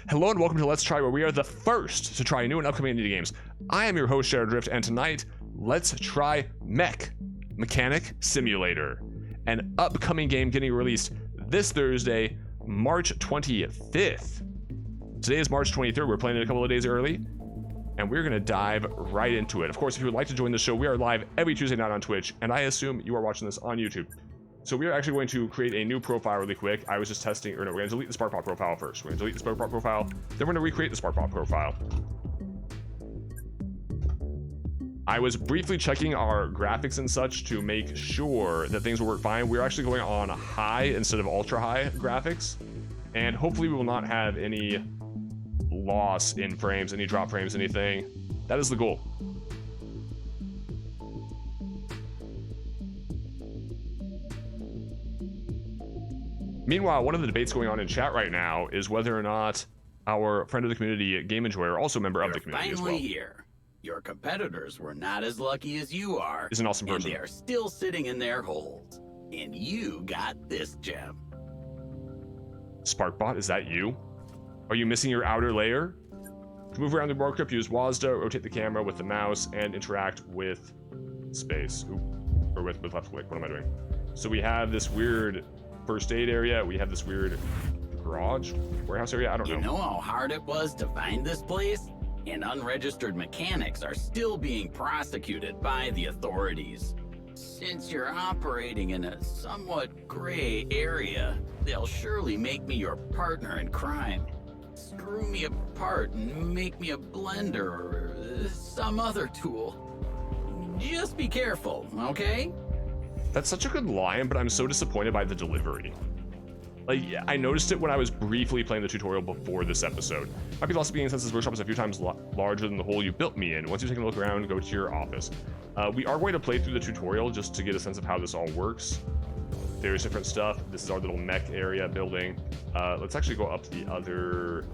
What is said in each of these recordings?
Hello and welcome to Let's Try, where we are the first to try new and upcoming indie games. I am your host, Shadow Drift, and tonight, let's try Mech Mechanic Simulator, an upcoming game getting released this Thursday, March 25th. Today is March 23rd. We're playing it a couple of days early, and we're going to dive right into it. Of course, if you would like to join the show, we are live every Tuesday night on Twitch, and I assume you are watching this on YouTube. So we are actually going to create a new profile really quick. I was just testing, or no, we're going to delete the SparkBot profile first. We're going to delete the SparkBot profile, then we're going to recreate the SparkBot profile. I was briefly checking our graphics and such to make sure that things will work fine. We're actually going on high instead of ultra high graphics, and hopefully we will not have any loss in frames, any drop frames, anything. That is the goal. Meanwhile, one of the debates going on in chat right now is whether or not our friend of the community, Game Enjoyer, also a member of the community as well. Finally here. Your competitors were not as lucky as you are. Is an awesome person. And they are still sitting in their holes. And you got this gem. SparkBot, is that you? Are you missing your outer layer? To move around the workup, use WASD, rotate the camera with the mouse, and interact with space. Ooh. Or with left click. What am I doing? So we have this weird first aid area. We have this weird garage, warehouse area. I don't know. You know how hard it was to find this place? And unregistered mechanics are still being prosecuted by the authorities. Since you're operating in a somewhat gray area, they'll surely make me your partner in crime. Screw me apart and make me a blender or some other tool. Just be careful, okay? That's such a good line, but I'm so disappointed by the delivery. Like, I noticed it when I was briefly playing the tutorial before this episode. Might be lost of being since this workshop is a few times larger than the hole you built me in. Once you've taken a look around, go to your office. We are going to play through the tutorial just to get a sense of how this all works. There's different stuff. This is our little mech area building. Let's actually go up the other...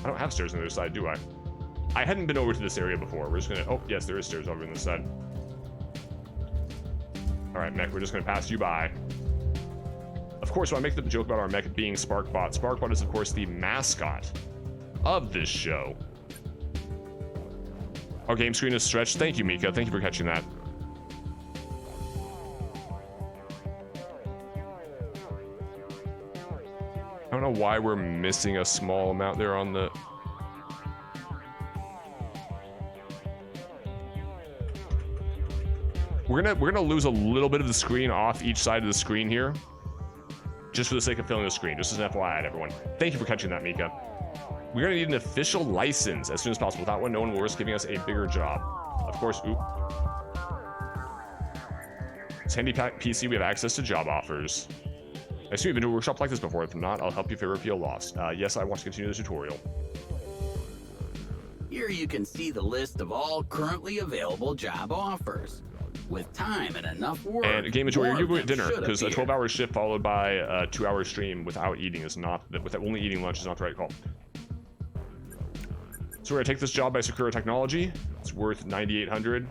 I don't have stairs on the other side, do I? I hadn't been over to this area before. We're just gonna... Oh, yes, there is stairs over on this side. Alright, mech, we're just gonna pass you by. Of course, when I make the joke about our mech being SparkBot, SparkBot is, of course, the mascot of this show. Our game screen is stretched. Thank you, Mika. Thank you for catching that. I don't know why we're missing a small amount there on the... We're gonna lose a little bit of the screen off each side of the screen here, just for the sake of filling the screen, just as an FYI to everyone. Thank you for catching that, Mika. We're gonna need an official license as soon as possible. Without one, no one will risk giving us a bigger job. Of course, oop. It's handy PC, we have access to job offers. I assume you've been to a workshop like this before. If not, I'll help you if you ever feel lost. Yes, I want to continue the tutorial. Here you can see the list of all currently available job offers. With time and enough work, and Game Enjoyer, you're going to dinner, because a 12-hour shift followed by a 2-hour stream without eating is not, with only eating lunch is not the right call. So we're going to take this job by Sakura Technology. It's worth $9,800.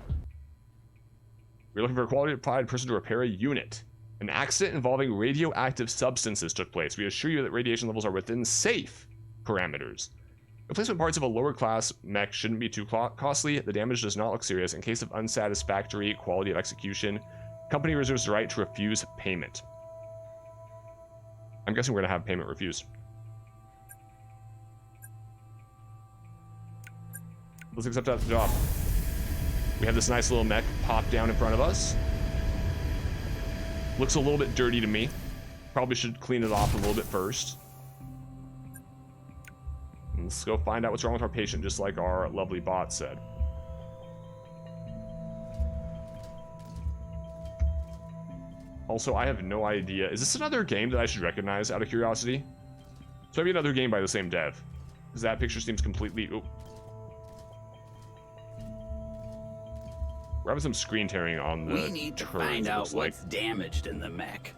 We're looking for a qualified person to repair a unit. An accident involving radioactive substances took place. We assure you that radiation levels are within safe parameters. Replacement parts of a lower class mech shouldn't be too costly. The damage does not look serious. In case of unsatisfactory quality of execution, company reserves the right to refuse payment. I'm guessing we're gonna have payment refused. Let's accept that job. We have this nice little mech pop down in front of us. Looks a little bit dirty to me. Probably should clean it off a little bit first. Let's go find out what's wrong with our patient, just like our lovely bot said. Also, I have no idea. Is this another game that I should recognize out of curiosity? So maybe another game by the same dev. Because that picture seems completely... Oop. We're having some screen tearing on the We need to turns, find out like. what's damaged in the mech.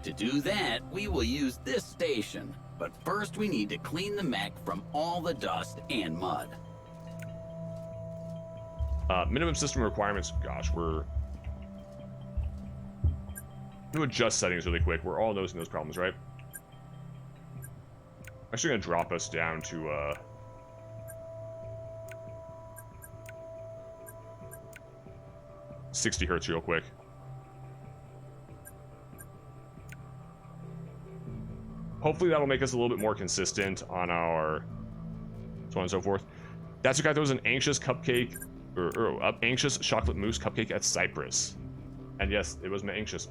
To do that, we will use this station. But first we need to clean the mech from all the dust and mud. Minimum system requirements. Gosh, we're... I'm gonna adjust settings really quick. We're all nosing those problems, right? Actually gonna drop us down to 60 hertz real quick. Hopefully that'll make us a little bit more consistent on our so on and so forth. That's the guy that was an anxious cupcake or anxious chocolate mousse cupcake at Cyprus. And yes, it was anxious.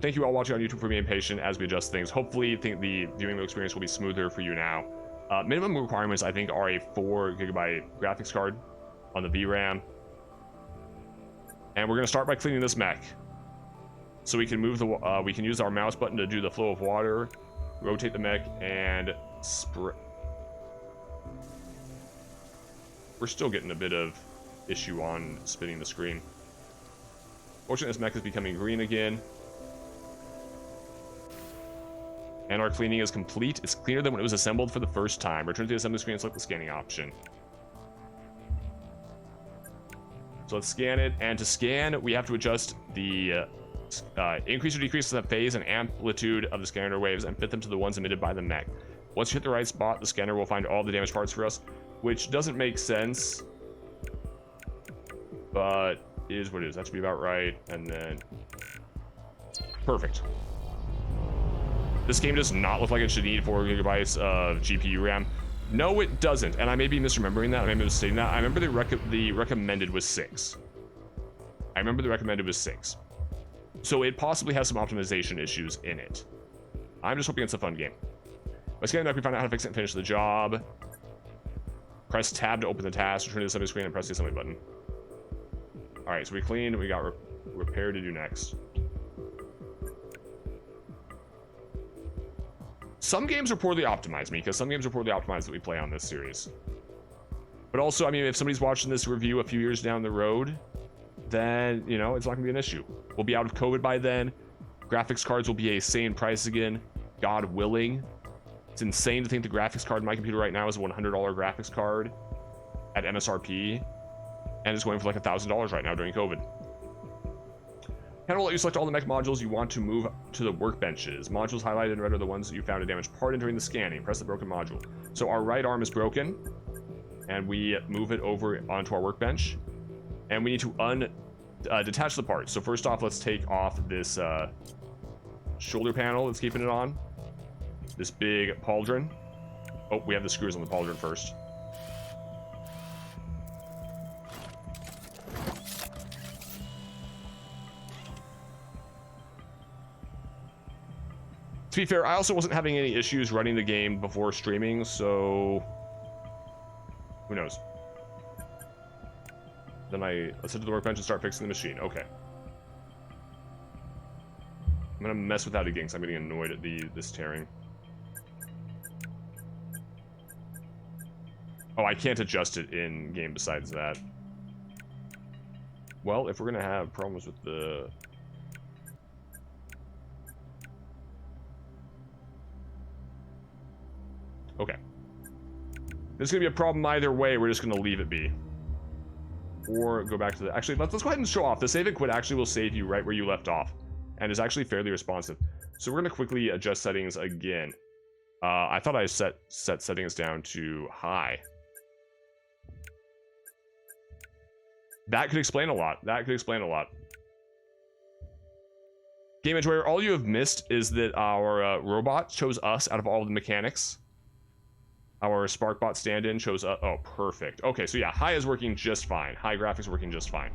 Thank you all watching on YouTube for being patient as we adjust things. Hopefully the viewing experience will be smoother for you now. Minimum requirements I think are a 4 GB graphics card on the VRAM. And we're gonna start by cleaning this mech. So we can move the we can use our mouse button to do the flow of water, rotate the mech, and spray. We're still getting a bit of issue on spinning the screen. Fortunately, this mech is becoming green again. And our cleaning is complete. It's cleaner than when it was assembled for the first time. Return to the assembly screen and select the scanning option. So let's scan it. And to scan, we have to adjust the increase or decrease the phase and amplitude of the scanner waves and fit them to the ones emitted by the mech. Once you hit the right spot, the scanner will find all the damaged parts for us, which doesn't make sense, but is what it is. That should be about right. And then perfect. This game does not look like it should need 4 GB of GPU RAM. No, it doesn't. And I may be misremembering that. I may be misstating that. I remember the recommended was 6. I remember the recommended was 6. So it possibly has some optimization issues in it. I'm just hoping it's a fun game. By scanning the mech, we find out how to fix it and finish the job. Press tab to open the task, return to the assembly screen, and press the assembly button. Alright, so we cleaned, we got repair to do next. Some games are poorly optimized, because some games are poorly optimized that we play on this series. But also, I mean, if somebody's watching this review a few years down the road, then, you know, it's not gonna be an issue. We'll be out of COVID by then. Graphics cards will be a sane price again, God willing. It's insane to think the graphics card in my computer right now is a $100 graphics card at MSRP, and it's going for like $1,000 right now during COVID. And will let you select all the mech modules you want to move to the workbenches. Modules highlighted in red are the ones that you found a damaged part in during the scanning. Press the broken module. So our right arm is broken, and we move it over onto our workbench, and we need to detach the parts. So first off, let's take off this shoulder panel that's keeping it on. This big pauldron. Oh, we have the screws on the pauldron first. To be fair, I also wasn't having any issues running the game before streaming, so who knows? Then let's head to the workbench and start fixing the machine. Okay. I'm gonna mess with that again because I'm getting annoyed at this tearing. Oh, I can't adjust it in game besides that. Well, if we're gonna have problems with the okay. There's gonna be a problem either way. We're just gonna leave it be. Or go back to the... Actually, let's go ahead and show off. The save and quit actually will save you right where you left off. And is actually fairly responsive. So we're gonna quickly adjust settings again. I thought I set settings down to high. That could explain a lot. That could explain a lot. Game Enjoyer, all you have missed is that our robot chose us out of all the mechanics. Our SparkBot stand-in shows up. Oh, perfect. Okay, so yeah, high is working just fine. High graphics working just fine.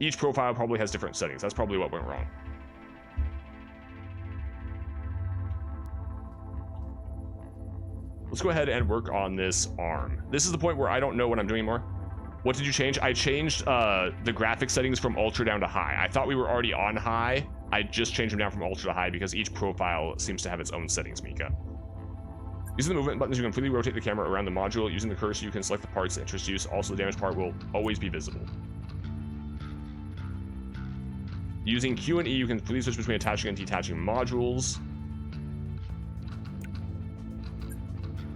Each profile probably has different settings. That's probably what went wrong. Let's go ahead and work on this arm. This is the point where I don't know what I'm doing more. What did you change? I changed the graphic settings from ultra down to high. I thought we were already on high. I just changed them down from ultra to high because each profile seems to have its own settings, Mika. Using the movement buttons, you can completely rotate the camera around the module. Using the cursor, you can select the parts that interest you. Also, the damaged part will always be visible. Using Q and E, you can completely switch between attaching and detaching modules.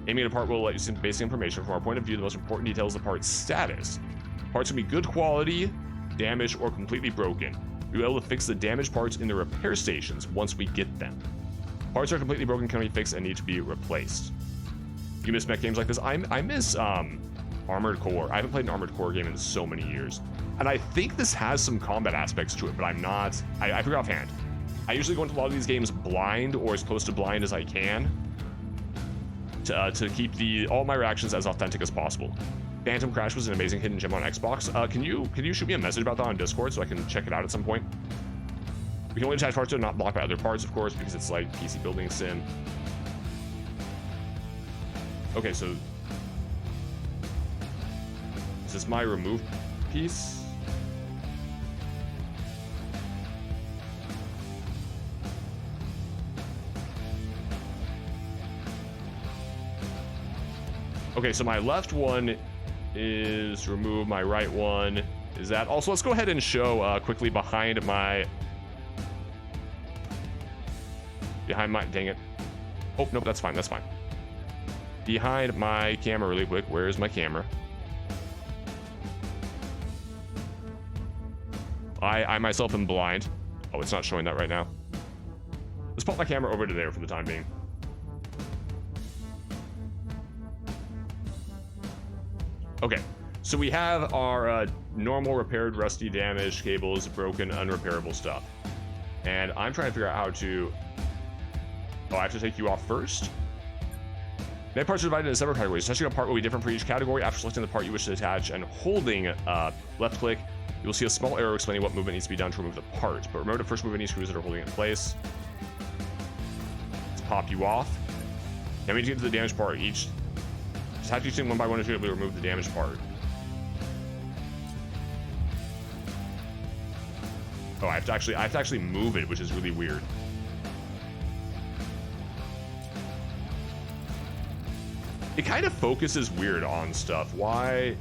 Aiming at a part will let you see basic information. From our point of view, the most important detail is the part's status. Parts can be good quality, damaged, or completely broken. We'll be able to fix the damaged parts in the repair stations once we get them. Parts are completely broken, cannot be fixed, and need to be replaced. You miss mech games like this? I miss Armored Core. I haven't played an Armored Core game in so many years. And I think this has some combat aspects to it, but I'm not... I forgot offhand. I usually go into a lot of these games blind, or as close to blind as I can, to keep all my reactions as authentic as possible. Phantom Crash was an amazing hidden gem on Xbox. Can you shoot me a message about that on Discord so I can check it out at some point? We can only attach parts to it, not blocked by other parts, of course, because it's like PC building sim. Okay, so is this my remove piece? Okay, so my left one is remove, my right one is that. Also, let's go ahead and show quickly behind my, dang it. Oh, nope, that's fine, that's fine. Behind my camera really quick, where's my camera? I myself am blind. Oh, it's not showing that right now. Let's pop my camera over to there for the time being. Okay, so we have our normal repaired, rusty, damaged cables, broken, unrepairable stuff. And I'm trying to figure out how to... Oh, I have to take you off first? Mech parts are divided into several categories. Touching a part will be different for each category. After selecting the part you wish to attach and holding left click, you will see a small arrow explaining what movement needs to be done to remove the part. But remember to first move any screws that are holding it in place. Let's pop you off. Now we need to get to the damaged part. Just have to use one by one to be able to remove the damaged part. Oh, I have to actually move it, which is really weird. It kind of focuses weird on stuff. Why?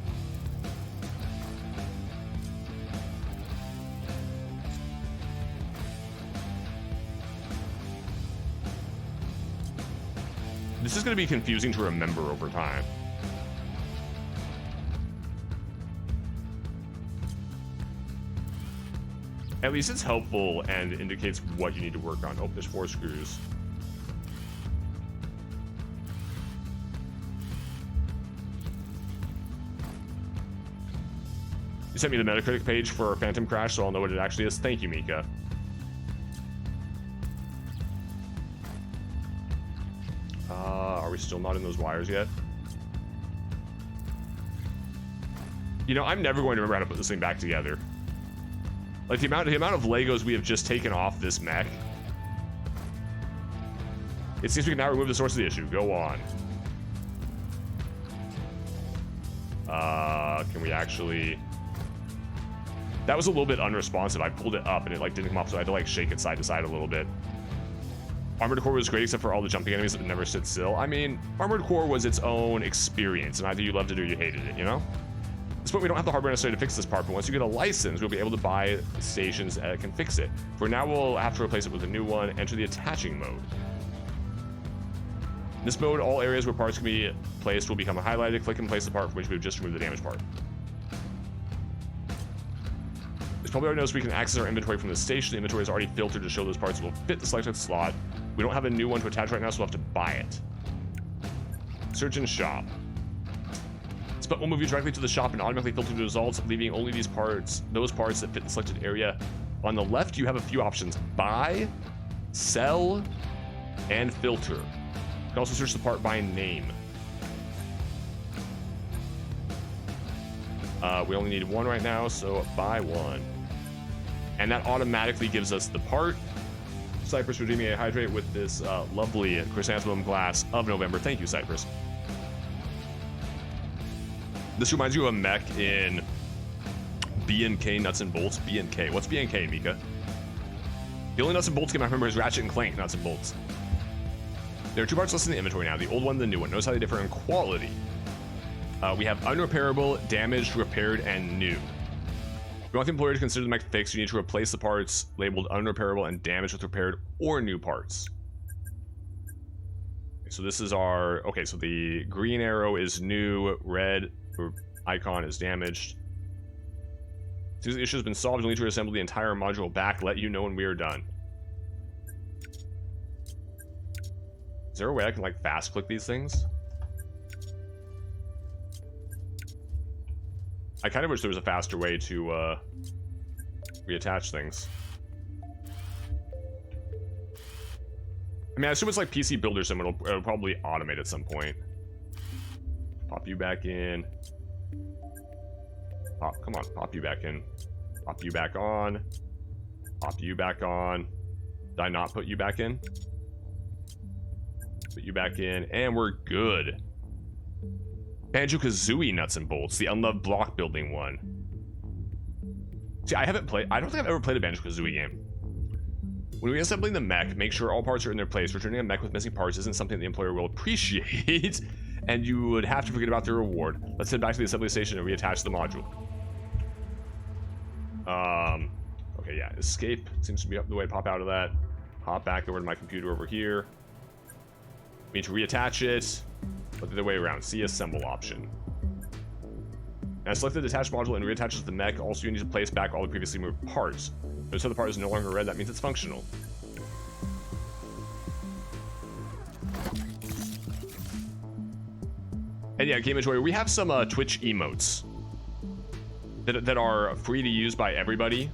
This is going to be confusing to remember over time. At least it's helpful and indicates what you need to work on. Oh, there's 4 screws. You sent me the Metacritic page for Phantom Crash, so I'll know what it actually is. Thank you, Mika. Are we still not in those wires yet? You know, I'm never going to remember how to put this thing back together. Like the amount of Legos we have just taken off this mech. It seems we can now remove the source of the issue. Go on. Can we actually... That was a little bit unresponsive. I pulled it up and it like didn't come off, so I had to like shake it side to side a little bit. Armored Core was great except for all the jumping enemies that never stood still. I mean, Armored Core was its own experience, and either you loved it or you hated it, you know? At this point, we don't have the hardware necessary to fix this part, but once you get a license, we'll be able to buy stations that can fix it. For now, we'll have to replace it with a new one. Enter the attaching mode. In this mode, all areas where parts can be placed will become highlighted. Click and place the part from which we've just removed the damaged part. As probably already noticed, we can access our inventory from the station. The inventory is already filtered to show those parts that will fit the selected slot. We don't have a new one to attach right now, so we'll have to buy it. Search and shop. This button will move you directly to the shop and automatically filter the results, leaving only those parts that fit the selected area. On the left, you have a few options: buy, sell, and filter. You can also search the part by name. We only need one right now, so buy one. And that automatically gives us the part. Cypress redeeming a hydrate with this lovely chrysanthemum glass of November. Thank you, Cypress. This reminds you of a mech in B&K Nuts and Bolts. B&K. What's B&K, Mika? The only Nuts and Bolts game I remember is Ratchet and Clank Nuts and Bolts. There are 2 parts listed in the inventory now, the old one and the new one. Notice how they differ in quality. We have unrepairable, damaged, repaired, and new. If you want the employer to consider the mech fixed, you need to replace the parts labeled unrepairable and damaged with repaired or new parts. So this is our... Okay, so the green arrow is new, red icon is damaged. Since the issue has been solved, you'll need to reassemble the entire module back. Let you know when we are done. Is there a way I can like fast click these things? I kind of wish there was a faster way to reattach things. I mean, I assume it's like PC Builder Sim. It'll probably automate at some point. Pop you back in. Pop, come on, pop you back in. Pop you back on. Pop you back on. Did I not put you back in? Put you back in, and we're good. Banjo-Kazooie nuts and bolts, the unloved block building one. See, I don't think I've ever played a Banjo-Kazooie game. When reassembling the mech, make sure all parts are in their place. Returning a mech with missing parts isn't something the employer will appreciate, and you would have to forget about the reward. Let's head back to the assembly station and reattach the module. Okay, yeah, escape seems to be the way to pop out of that. Hop back over to my computer over here. We need to reattach it. Look the other way around. See assemble option. Now select the detached module and reattach it to the mech. Also, you need to place back all the previously moved parts. So the part is no longer red, that means it's functional. And yeah, Game Enjoyer, we have some Twitch emotes that are free to use by everybody.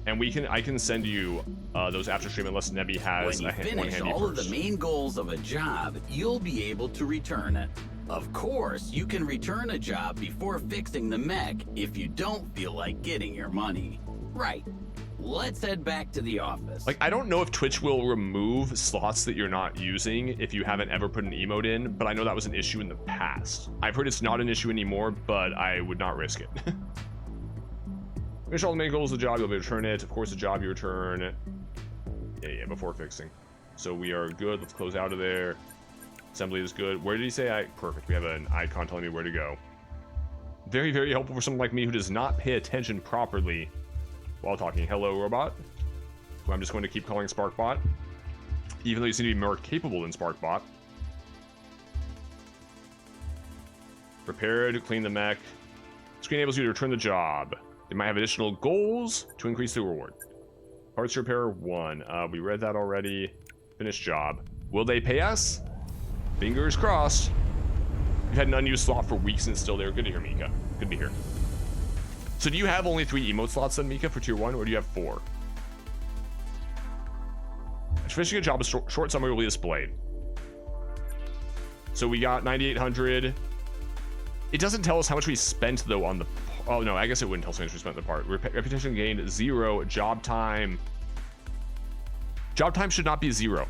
And I can send you those after stream unless Nebby has one handy. When you finish all of the main goals of a job, you'll be able to return it. Of course, you can return a job before fixing the mech if you don't feel like getting your money. Right. Let's head back to the office. Like, I don't know if Twitch will remove slots that you're not using if you haven't ever put an emote in, but I know that was an issue in the past. I've heard it's not an issue anymore, but I would not risk it. Finish all the main goals of the job, you'll be able to return it. Of course, the job you return. Yeah, before fixing. So we are good. Let's close out of there. Assembly is good. Where did he say perfect. We have an icon telling me where to go. Very, very helpful for someone like me who does not pay attention properly while talking. Hello, robot. Who I'm just going to keep calling SparkBot, even though you seem to be more capable than SparkBot. Prepare to clean the mech. Screen enables you to return the job. They might have additional goals to increase the reward. Parts repair 1. We read that already. Finish job. Will they pay us? Fingers crossed. We've had an unused slot for weeks and it's still there. Good to hear, Mika. Good to hear. So do you have only 3 emote slots then, Mika, for tier 1, or do you have 4? Finishing a job, a short summary will be displayed. So we got 9,800. It doesn't tell us how much we spent though on the. Oh no, I guess it wouldn't tell us how much we spent on the part. Reputation gained 0. Job time. Job time should not be 0.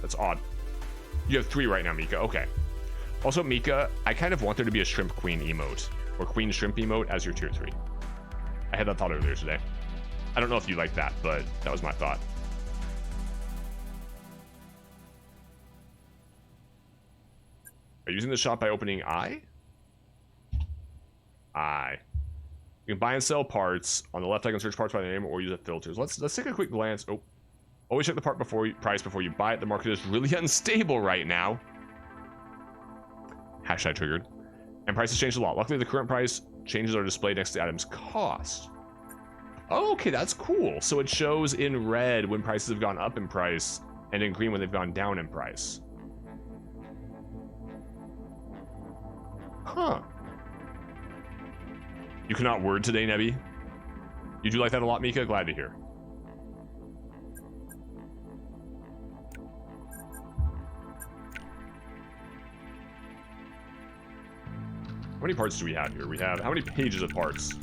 That's odd. You have 3 right now, Mika. Okay. Also, Mika, I kind of want there to be a shrimp queen emote or queen shrimp emote as your tier 3. I had that thought earlier today. I don't know if you like that, but that was my thought. Are you using the shop by opening I? I. You can buy and sell parts. On the left, I can search parts by name or use the filters. Let's take a quick glance. Oh, always check the part price before you buy it. The market is really unstable right now. Hashtag triggered. And prices changed a lot. Luckily, the current price changes are displayed next to the item's cost. Oh, okay, that's cool. So it shows in red when prices have gone up in price, and in green when they've gone down in price. Huh. You cannot word today, Nebby? You do like that a lot, Mika? Glad to hear. How many parts do we have here? We have how many pages of parts?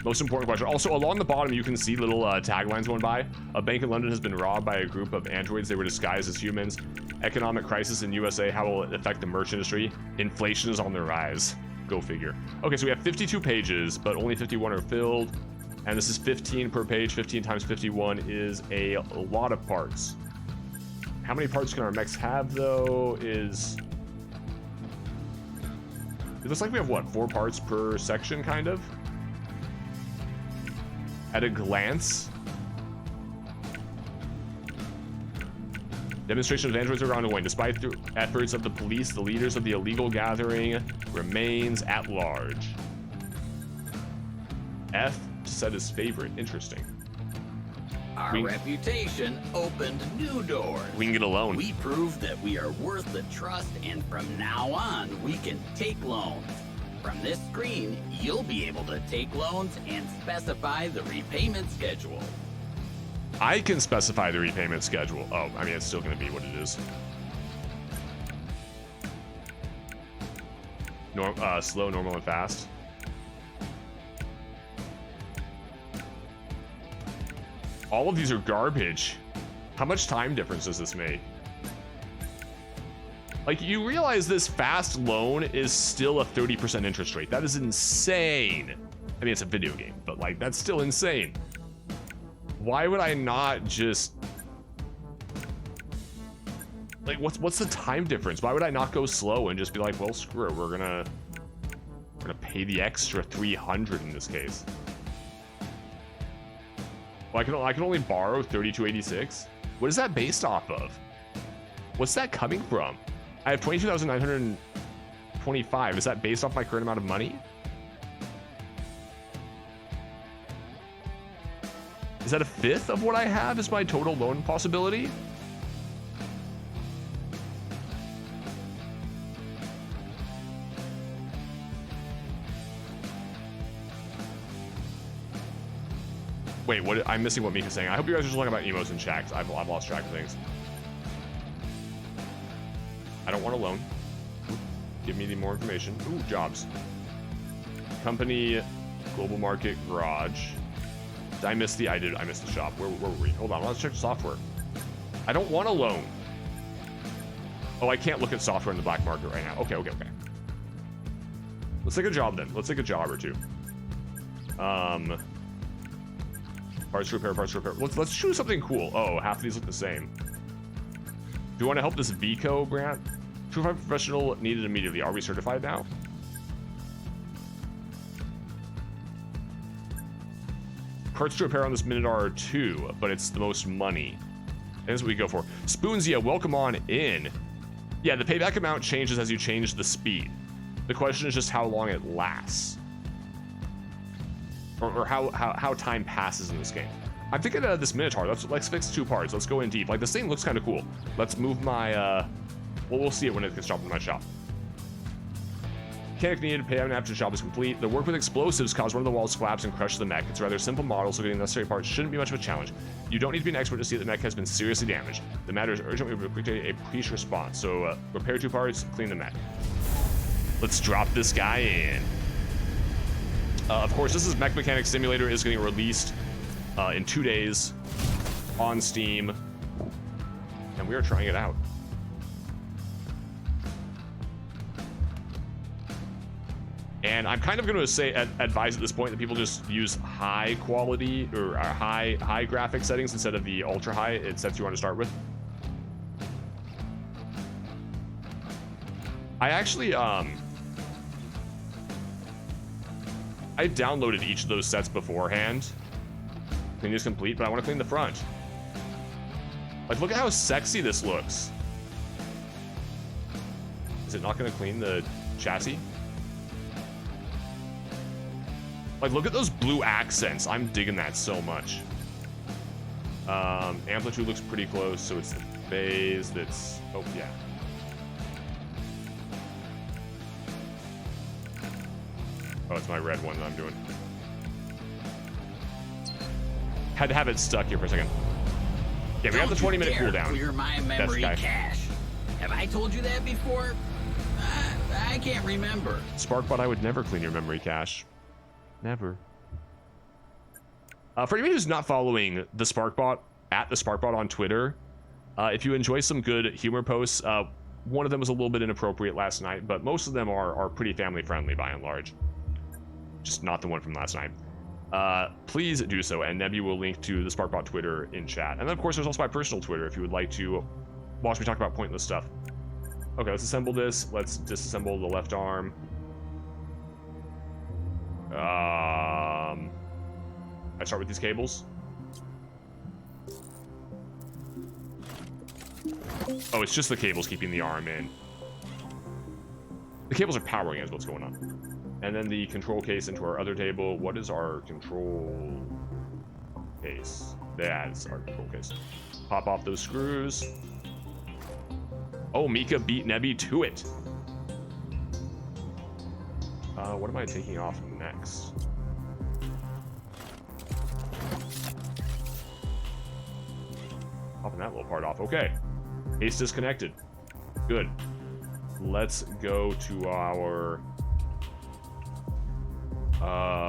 Most important question. Also, along the bottom, you can see little taglines going by. A bank in London has been robbed by a group of androids. They were disguised as humans. Economic crisis in USA. How will it affect the merch industry? Inflation is on the rise. Go figure. Okay, so we have 52 pages, but only 51 are filled. And this is 15 per page. 15 times 51 is a lot of parts. How many parts can our mechs have, though, is... It looks like we have, what, 4 parts per section, kind of? At a glance. Demonstrations of androids are ongoing. Despite the efforts of the police, the leaders of the illegal gathering remains at large. F said his favorite. Interesting. Our reputation opened new doors. We can get a loan. We proved that we are worth the trust, and from now on, we can take loans. From this screen, you'll be able to take loans and specify the repayment schedule. I can specify the repayment schedule. Oh, I mean, it's still going to be what it is. Slow, normal, and fast. All of these are garbage. How much time difference does this make? Like, you realize this fast loan is still a 30% interest rate. That is insane. I mean, it's a video game, but like, that's still insane. Why would I not just... Like, what's the time difference? Why would I not go slow and just be like, well, screw it, we're gonna pay the extra 300 in this case. Well, I can only borrow 3286. What is that based off of? What's that coming from? I have 22,925. Is that based off my current amount of money? Is that a fifth of what I have as my total loan possibility? Wait, what? I'm missing what Mika's saying. I hope you guys are just talking about emotes and checks. I've lost track of things. I don't want a loan. Give me the more information. Ooh, jobs. Company, global market, garage. Did I miss the? I did. I missed the shop. Where were we? Hold on. Let's check the software. I don't want a loan. Oh, I can't look at software in the black market right now. Okay. Let's take a job then. Let's take a job or two. Parts repair. Let's choose something cool. Oh, half of these look the same. Do you want to help this Vico grant? Certified professional needed immediately. Are we certified now? Parts to repair on this minute are 2, but it's the most money. That's what we go for. Spoonsia, welcome on in. Yeah, the payback amount changes as you change the speed. The question is just how long it lasts. Or how time passes in this game. I'm thinking of this Minotaur. Let's fix 2 parts. Let's go in deep. Like, this thing looks kind of cool. Let's move my, well, we'll see it when it gets dropped in my shop. Mechanic needed, payment after the job is complete. The work with explosives caused one of the walls to collapse and crush the mech. It's a rather simple model, so getting the necessary parts shouldn't be much of a challenge. You don't need to be an expert to see that the mech has been seriously damaged. The matter is urgently require a police response. So, repair 2 parts, clean the mech. Let's drop this guy in. Of course, this is Mech Mechanic Simulator is getting released in 2 days on Steam, and we are trying it out. And I'm kind of going to say advise at this point that people just use high quality or high graphic settings instead of the ultra high it sets you on to start with. I actually I downloaded each of those sets beforehand. Clean is complete, but I want to clean the front. Like, look at how sexy this looks. Is it not going to clean the chassis? Like, look at those blue accents. I'm digging that so much. Amplitude looks pretty close, so it's the phase that's... Oh, yeah. Oh, it's my red one that I'm doing. Had to have it stuck here for a second. Yeah, we have the 20-minute cooldown. Clear my memory cache. Have I told you that before? I can't remember. Sparkbot, I would never clean your memory cache. Never. For anybody who's not following the Sparkbot, at the Sparkbot on Twitter, if you enjoy some good humor posts, one of them was a little bit inappropriate last night, but most of them are pretty family friendly by and large. Just not the one from last night. Please do so, and Nebby will link to the Sparkbot Twitter in chat. And then, of course, there's also my personal Twitter if you would like to watch me talk about pointless stuff. Okay, let's assemble this. Let's disassemble the left arm. I start with these cables. Oh, it's just the cables keeping the arm in. The cables are powering is what's going on. And then the control case into our other table. What is our control case? That is our control case. Pop off those screws. Oh, Mika beat Nebby to it. What am I taking off next? Popping that little part off. Okay. Ace disconnected. Good. Let's go to our...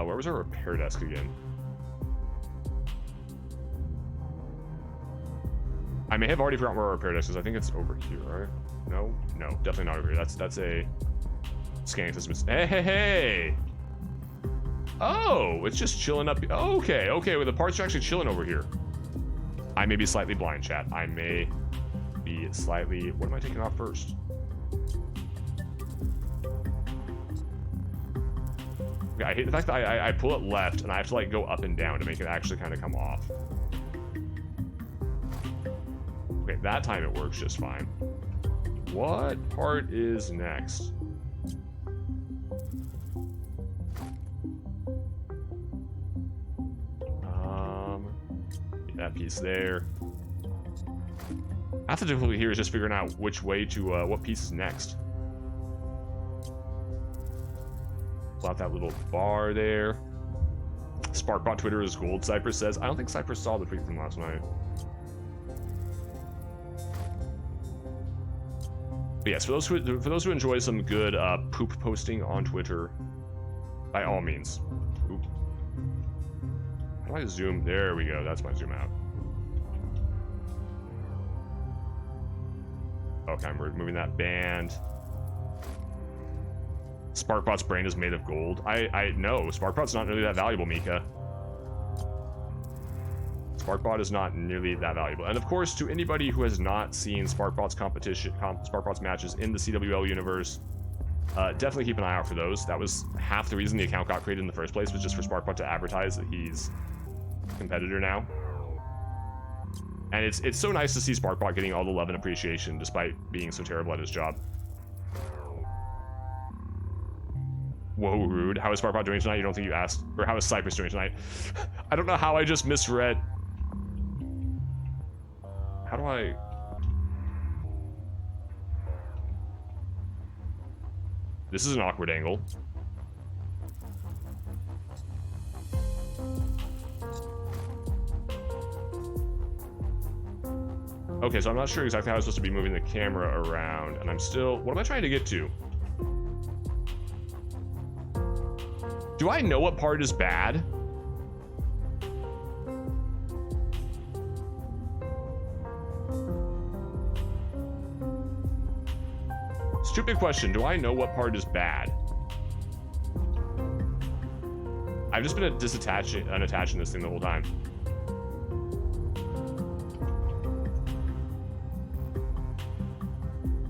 where was our repair desk again? I may have already forgotten where our repair desk is. I think it's over here, right? No? No, definitely not over here. That's a scanning system. Hey, hey, hey! Oh, it's just chilling up. Okay, okay, well, the parts are actually chilling over here. I may be slightly blind, chat. I may be slightly... What am I taking off first? Okay, I hate the fact that I pull it left and I have to like go up and down to make it actually kind of come off. Okay, that time it works just fine. What part is next? That piece there. Half the difficulty here is just figuring out which way to, what piece is next. Pull out that little bar there. Sparkbot Twitter is gold, Cypress says. I don't think Cypress saw the tweet from last night. But yes, for those who enjoy some good poop posting on Twitter, by all means. Oop. How do I zoom? There we go. That's my zoom out. Okay, I'm removing that band. Sparkbot's brain is made of gold. I know. Sparkbot's not nearly that valuable, Mika. Sparkbot is not nearly that valuable. And of course, to anybody who has not seen Sparkbot's Sparkbot's matches in the CWL universe, definitely keep an eye out for those. That was half the reason the account got created in the first place, was just for Sparkbot to advertise that he's a competitor now. And it's so nice to see Sparkbot getting all the love and appreciation despite being so terrible at his job. Whoa, rude. How is Sparkbot doing tonight? You don't think you asked? Or how is Cypress doing tonight? I don't know how I just misread. How do I... This is an awkward angle. Okay, so I'm not sure exactly how I'm supposed to be moving the camera around, and I'm still... What am I trying to get to? Do I know what part is bad? Stupid question. Do I know what part is bad? I've just been unattaching this thing the whole time.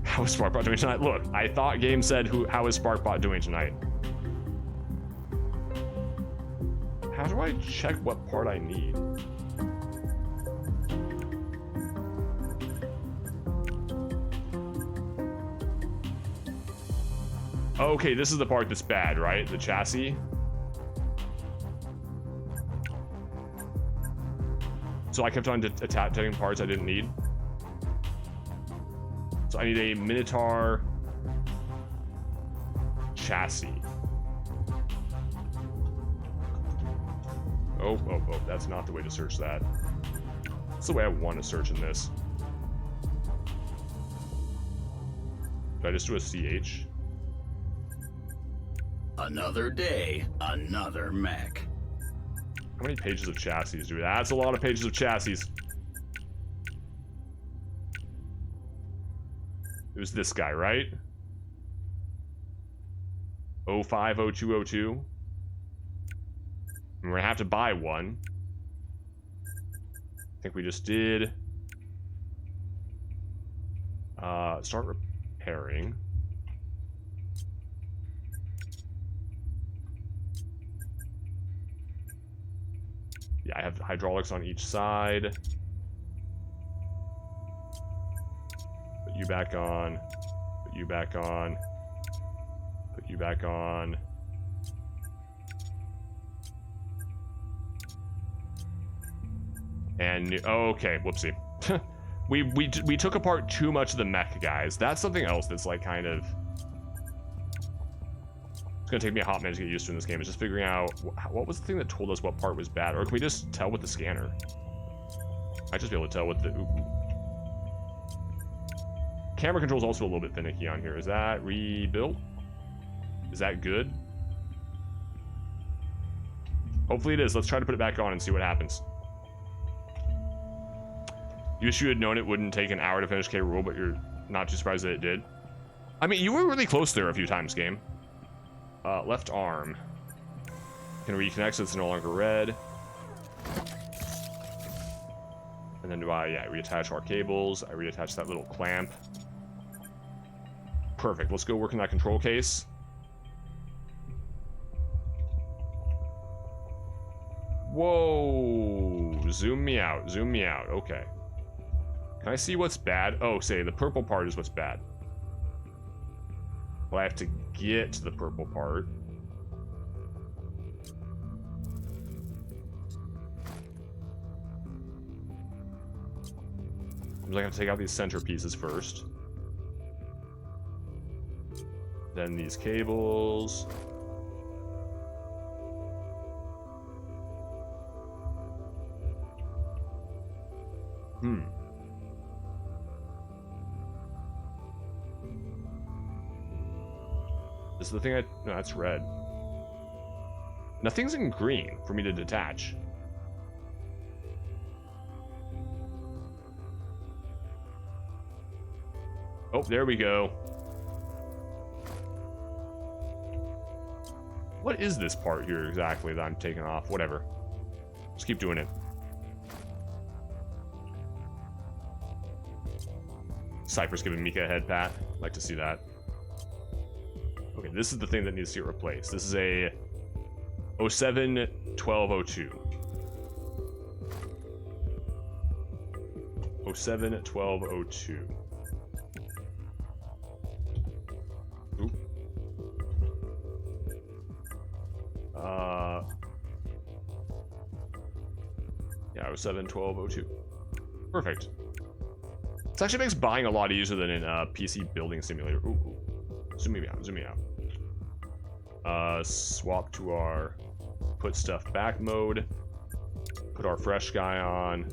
How is Sparkbot doing tonight? Look, I thought game said how is Sparkbot doing tonight? How do I check what part I need? Okay, this is the part that's bad, right? The chassis. So I kept on detecting parts I didn't need. So I need a Minotaur chassis. Oh, that's not the way to search that. That's the way I want to search in this. Do I just do a CH? Another day, another mech. How many pages of chassis do we have? That's a lot of pages of chassis. It was this guy, right? 050202. And we're gonna have to buy one. I think we just did. Start repairing. Yeah, I have hydraulics on each side. you back on. Put you back on. Put you back on. And oh, okay, whoopsie. we took apart too much of the mech, guys. That's something else that's like kind of. It's gonna take me a hot minute to get used to in this game. It's just figuring out what was the thing that told us what part was bad, or can we just tell with the scanner? I just be able to tell with the. Ooh. Camera control's also a little bit finicky on here. Is that rebuilt? Is that good? Hopefully it is. Let's try to put it back on and see what happens. You wish you had known it wouldn't take an hour to finish K. Rool, but you're not too surprised that it did. I mean, you were really close there a few times, game. Left arm. Can reconnect so it's no longer red. And then do I, yeah, reattach our cables. I reattach that little clamp. Perfect. Let's go work on that control case. Whoa. Zoom me out. Zoom me out. Okay. Can I see what's bad? Oh, say the purple part is what's bad. Well, I have to get to the purple part. I'm gonna have to take out these center pieces first. Then these cables. This is the thing no, that's red. Nothing's in green for me to detach. Oh, there we go. What is this part here exactly that I'm taking off? Whatever. Just keep doing it. Cypher's giving Mika a head pat. Like to see that. Okay, this is the thing that needs to get replaced. This is a 07-1202. 07-1202. Oop. Yeah, 07-1202. Perfect. This actually makes buying a lot easier than in PC Building Simulator. Ooh, ooh. Zoom me out, zoom me out. Swap to our put stuff back mode. Put our fresh guy on.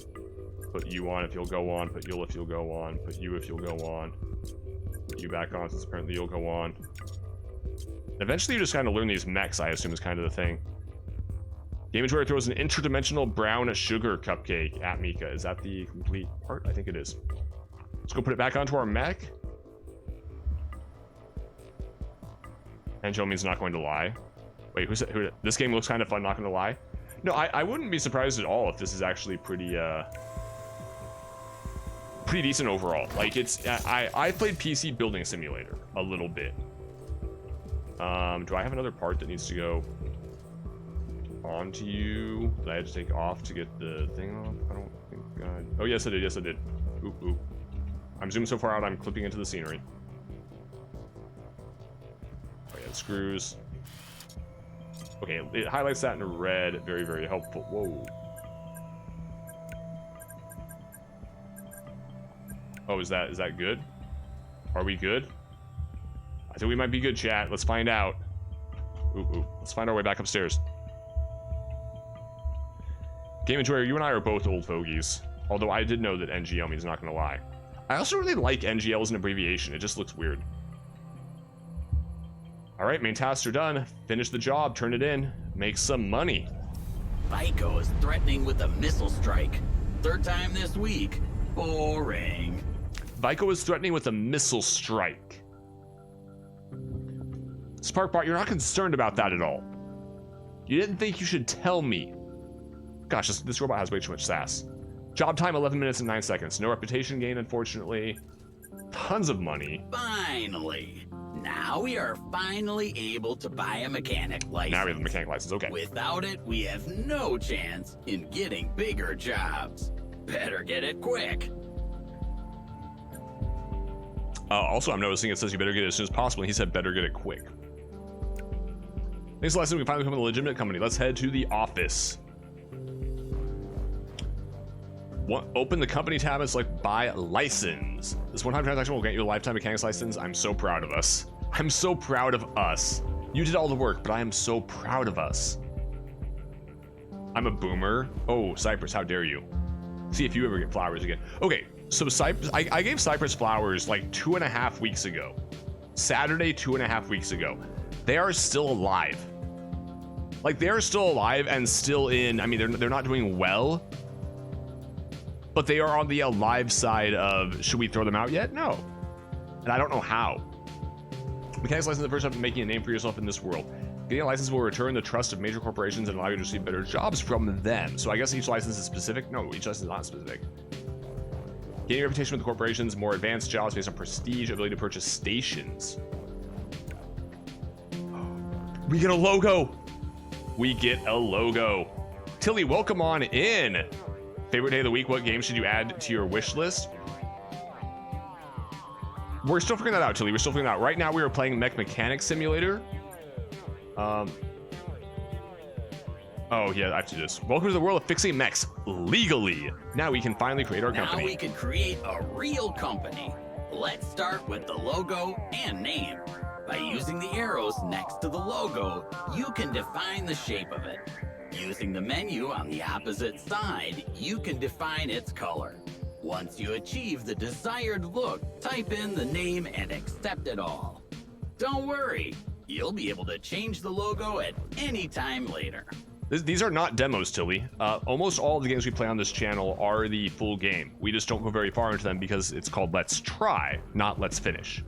Put you on if you'll go on. Put you if you'll go on. Put you if you'll go on. Put you back on since apparently you'll go on. Eventually you just kind of learn these mechs, I assume, is kind of the thing. Game Enjoyer throws an interdimensional brown sugar cupcake at Mika. Is that the complete part? I think it is. Let's go put it back onto our mech. And show me it's not going to lie. Wait, who? This game looks kind of fun, not going to lie. No, I wouldn't be surprised at all if this is actually pretty decent overall. Like it's, I played PC Building Simulator a little bit. Do I have another part that needs to go onto you that I had to take off to get the thing off? I don't think oh yes I did, yes I did. Oop, oop. I'm zooming so far out I'm clipping into the scenery. Oh yeah, the screws. Okay, it highlights that in red. Very, very helpful. Whoa. Oh, is that good? Are we good? I think we might be good, chat. Let's find out. Ooh, ooh. Let's find our way back upstairs. Game Enjoyer, you and I are both old fogies. Although I did know that NGL means not gonna lie. I also really like NGL as an abbreviation. It just looks weird. Alright, main tasks are done. Finish the job, turn it in, make some money. Vico is threatening with a missile strike. Third time this week. Boring. Vico is threatening with a missile strike. Sparkbot, you're not concerned about that at all. You didn't think you should tell me. Gosh, this robot has way too much sass. Job time, 11 minutes and 9 seconds. No reputation gain, unfortunately. Tons of money. Finally. Now we are finally able to buy a mechanic license. Now we have a mechanic license, okay. Without it, we have no chance in getting bigger jobs. Better get it quick. Also, I'm noticing it says you better get it as soon as possible. He said better get it quick. Thanks, Lesson. We can finally become a legitimate company. Let's head to the office. Open the company tab and select buy license. This one-time transaction will grant you a lifetime mechanics license. I'm so proud of us. I'm so proud of us. You did all the work, but I am so proud of us. I'm a boomer. Oh, Cypress, how dare you? See if you ever get flowers again. Okay, so Cypress, I gave Cypress flowers like 2.5 weeks ago. Saturday, 2.5 weeks ago. They are still alive. Like, they are still alive and still in, I mean, they're not doing well, but they are on the alive side of, should we throw them out yet? No. And I don't know how. Mechanics license is the first step in making a name for yourself in this world. Getting a license will return the trust of major corporations and allow you to receive better jobs from them. So I guess each license is specific? No, each license is not specific. Gaining a reputation with the corporations, more advanced jobs based on prestige, ability to purchase stations. We get a logo. We get a logo. Tilly, welcome on in. Favorite day of the week, what game should you add to your wish list? We're still figuring that out, Tilly. We're still figuring that out. Right now we are playing Mech Mechanic Simulator. Oh yeah, I have to do this. Welcome to the world of fixing mechs legally. Now we can finally create our company. Now we can create a real company. Let's start with the logo and name. By using the arrows next to the logo, you can define the shape of it. Using the menu on the opposite side, you can define its color. Once you achieve the desired look, type in the name and accept it all. Don't worry, you'll be able to change the logo at any time later. These are not demos, Tilly. Almost all of the games we play on this channel are the full game. We just don't go very far into them because it's called Let's Try, not Let's Finish.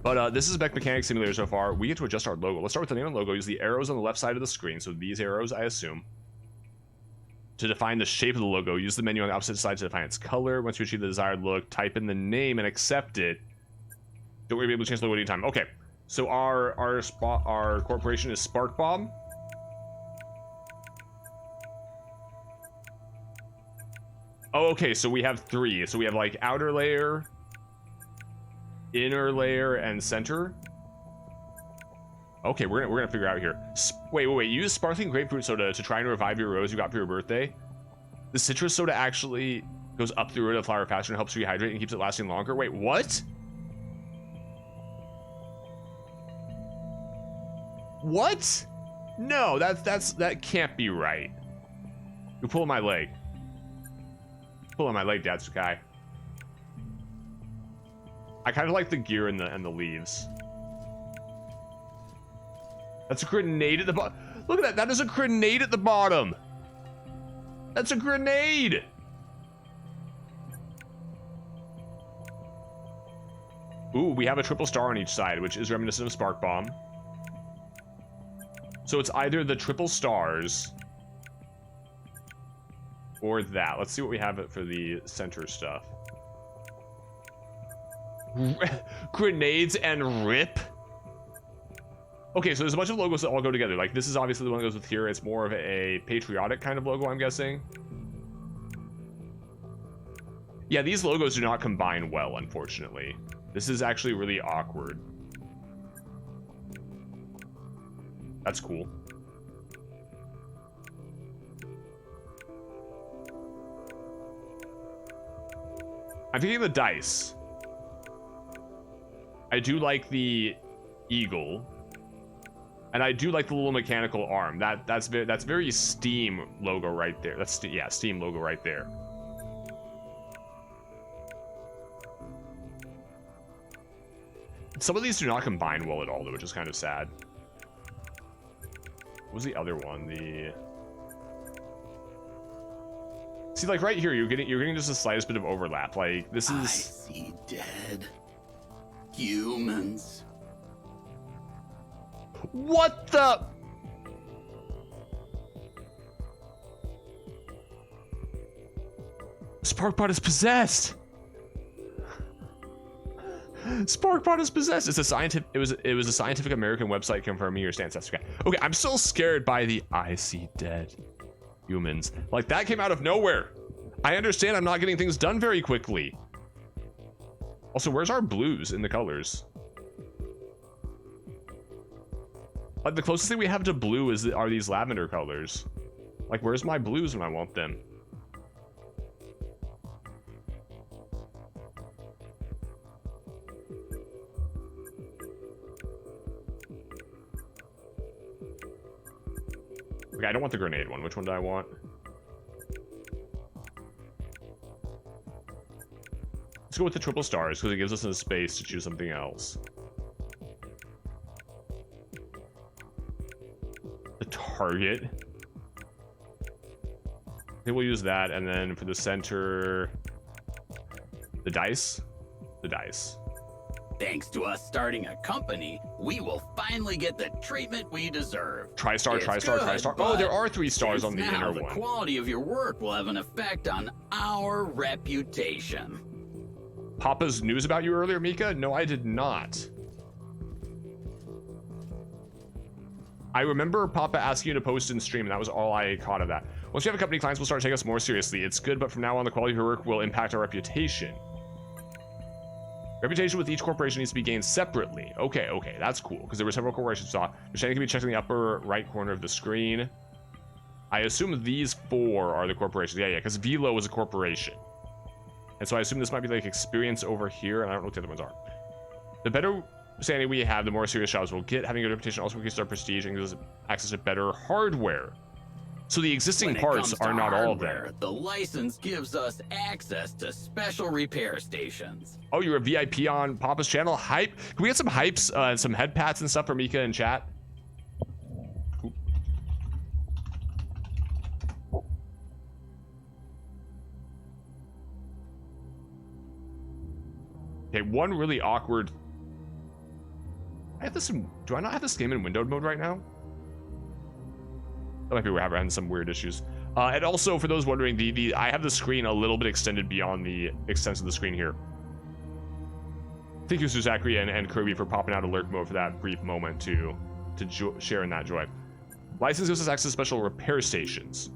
But this is Mech Mechanic Simulator so far. We get to adjust our logo. Let's start with the name and logo. Use the arrows on the left side of the screen. So these arrows, I assume. To define the shape of the logo, use the menu on the opposite side to define its color. Once you achieve the desired look, type in the name and accept it. Don't worry, be able to change the logo anytime. Okay, so our corporation is Spark Bomb. Oh, okay, so we have 3. So we have like outer layer, inner layer, and center. Okay, we're gonna figure out here. Wait. Use sparkling grapefruit soda to try and revive your rose you got for your birthday. The citrus soda actually goes up the root of the flower faster and helps rehydrate and keeps it lasting longer. Wait, what? What? No, that can't be right. You're pulling my leg. Pulling my leg, Dad's guy. I kind of like the gear and the leaves. That's a grenade at the bottom. Look at that. That is a grenade at the bottom. That's a grenade. Ooh, we have a triple star on each side, which is reminiscent of Spark Bomb. So it's either the triple stars or that. Let's see what we have for the center stuff. Grenades and rip. Okay, so there's a bunch of logos that all go together. Like, this is obviously the one that goes with here. It's more of a patriotic kind of logo, I'm guessing. Yeah, these logos do not combine well, unfortunately. This is actually really awkward. That's cool. I'm thinking the dice. I do like the eagle. And I do like the little mechanical arm. That's very Steam logo right there. Yeah, Steam logo right there. Some of these do not combine well at all, though, which is kind of sad. What was the other one? See, like right here, you're getting just the slightest bit of overlap. Like this is. I see dead humans. What the? Sparkbot is possessed. Sparkbot is possessed. It's a scientific. It was a Scientific American website confirming your stance. That's okay. Okay, I'm still scared by the I see dead humans. Like that came out of nowhere. I understand I'm not getting things done very quickly. Also, where's our blues in the colors? Like, the closest thing we have to blue are these lavender colors. Like, where's my blues when I want them? Okay, I don't want the grenade one. Which one do I want? Let's go with the triple stars because it gives us a space to choose something else. The target. I think we'll use that, and then for the center, the dice. The dice. Thanks to us starting a company, we will finally get the treatment we deserve. TriStar, It's TriStar, good, TriStar. Oh, there are 3 stars since on the now inner the one. quality of your work will have an effect on our reputation. Papa's news about you earlier, Mika? No, I did not. I remember Papa asking you to post in stream, and that was all I caught of that. Once we have a company, clients will start taking us more seriously. It's good, but from now on, the quality of your work will impact our reputation. Reputation with each corporation needs to be gained separately. Okay, that's cool, because there were several corporations. Understanding can be checked in the upper right corner of the screen. I assume these 4 are the corporations. Yeah, because Velo is a corporation. And so I assume this might be like experience over here, and I don't know what the other ones are. The better standing we have, the more serious jobs we'll get. Having a good reputation also increases our prestige and gives us access to better hardware. So the existing parts are not all there. The license gives us access to special repair stations. Oh, you're a VIP on Papa's channel? Hype? Can we get some hypes and some head pats and stuff for Mika in chat? Okay, one really awkward. I have this in, do I not have this game in windowed mode right now? That might be where we're having some weird issues. And also, for those wondering, I have the screen a little bit extended beyond the extent of the screen here. Thank you, Zachary and Kirby, for popping out alert mode for that brief moment to share in that joy. License gives us access to special repair stations.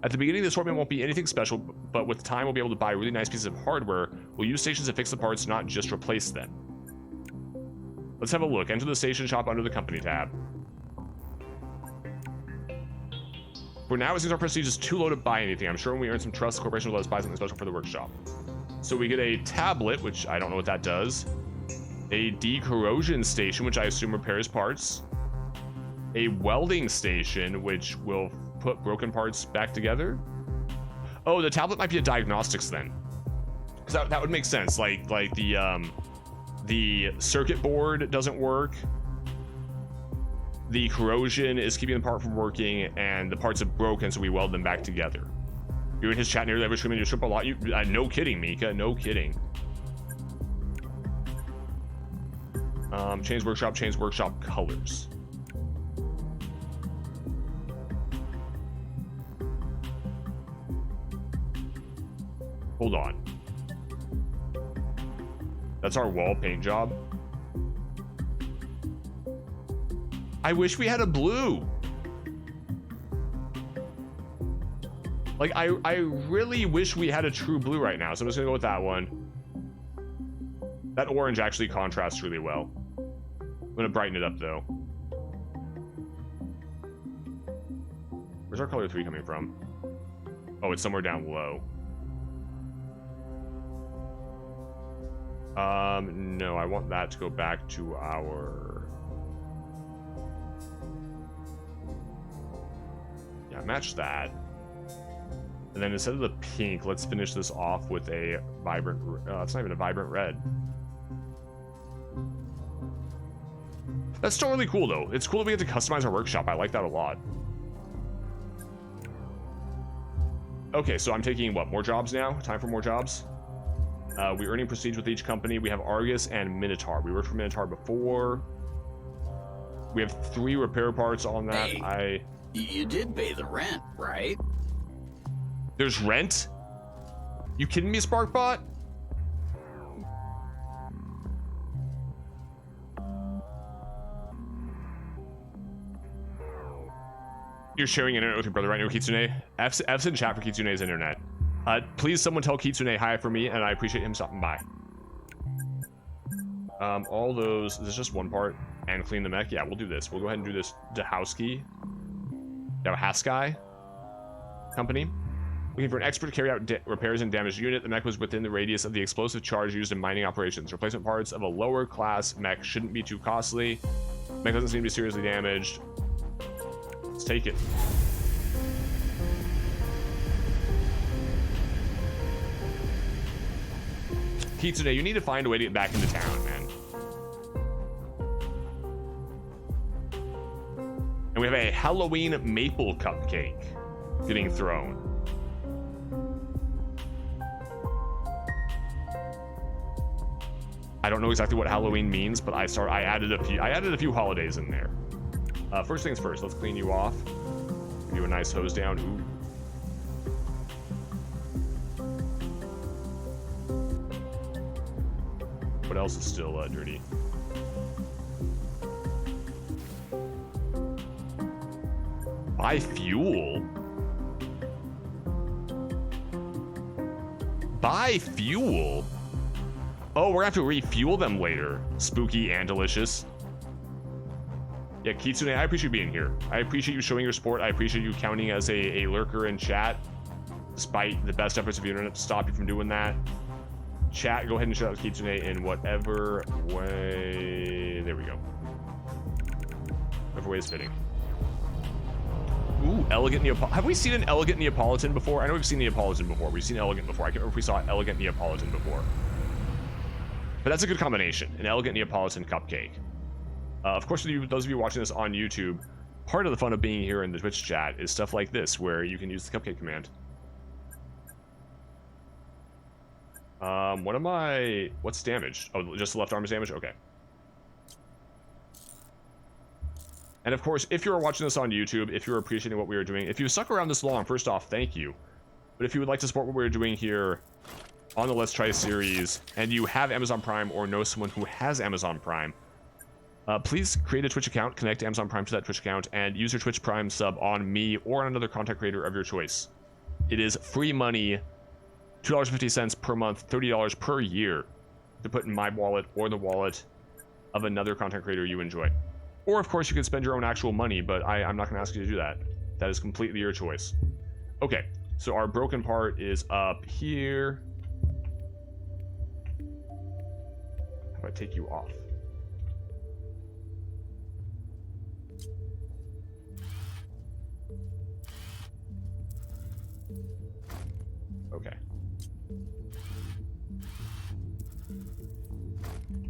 At the beginning, the assortment won't be anything special, but with time, we'll be able to buy really nice pieces of hardware. We'll use stations to fix the parts, not just replace them. Let's have a look. Enter the station shop under the company tab. For now, it seems our prestige is too low to buy anything. I'm sure when we earn some trust, the corporation will let us buy something special for the workshop. So we get a tablet, which I don't know what that does. A decorrosion station, which I assume repairs parts. A welding station, which will put broken parts back together. Oh, the tablet might be a diagnostics then. Because that would make sense. Like the circuit board doesn't work. The corrosion is keeping the part from working, and the parts have broken, so we weld them back together. You're in his chat nearly every stream, and you strip a lot. No kidding, Mika. No kidding. Change workshop colors. Hold on. That's our wall paint job. I wish we had a blue. Like, I really wish we had a true blue right now, so I'm just gonna go with that one. That orange actually contrasts really well. I'm gonna brighten it up though. Where's our color 3 coming from? Oh, it's somewhere down low. No, I want that to go back to our... Yeah, match that. And then instead of the pink, let's finish this off with a vibrant... it's not even a vibrant red. That's still really cool, though. It's cool that we get to customize our workshop. I like that a lot. Okay, so I'm taking, what, more jobs now? Time for more jobs? We're earning prestige with each company. We have Argus and Minotaur. We worked for Minotaur before. We have 3 repair parts on that. Hey, you did pay the rent, right? There's rent? You kidding me, Sparkbot? You're sharing internet with your brother right now, Kitsune? F's in chat for Kitsune's internet. Please someone tell Kitsune hi for me, and I appreciate him stopping by. All those, is this just one part? And clean the mech? Yeah, we'll do this. We'll go ahead and do this Dahowski. Dahowski Company. Looking for an expert to carry out repairs and damaged unit. The mech was within the radius of the explosive charge used in mining operations. Replacement parts of a lower class mech shouldn't be too costly. Mech doesn't seem to be seriously damaged. Let's take it. Kitsune, you need to find a way to get back into town, man. And we have a Halloween maple cupcake getting thrown. I don't know exactly what Halloween means, but I added a few holidays in there. First things first, let's clean you off. Give you a nice hose down. Ooh. What else is still dirty? Buy fuel? Buy fuel? Oh, we're gonna have to refuel them later. Spooky and delicious. Yeah, Kitsune, I appreciate you being here. I appreciate you showing your support. I appreciate you counting as a lurker in chat, despite the best efforts of the internet to stop you from doing that. Chat, go ahead and shout out Kitsune in whatever way. There we go. Whatever way is fitting. Ooh, elegant Neapolitan. Have we seen an elegant Neapolitan before? I know we've seen Neapolitan before. We've seen elegant before. I can't remember if we saw elegant Neapolitan before. But that's a good combination. An elegant Neapolitan cupcake. Of course, those of you watching this on YouTube, part of the fun of being here in the Twitch chat is stuff like this, where you can use the cupcake command. What's damaged? Oh, just the left arm is damaged? Okay. And of course, if you're watching this on YouTube, if you're appreciating what we are doing, if you stuck around this long, first off, thank you. But if you would like to support what we're doing here on the Let's Try series, and you have Amazon Prime or know someone who has Amazon Prime, please create a Twitch account, connect Amazon Prime to that Twitch account, and use your Twitch Prime sub on me or on another content creator of your choice. It is free money, $2.50 per month, $30 per year to put in my wallet or the wallet of another content creator you enjoy. Or, of course, you can spend your own actual money, but I'm not going to ask you to do that. That is completely your choice. Okay, so our broken part is up here. How about I take you off? Okay.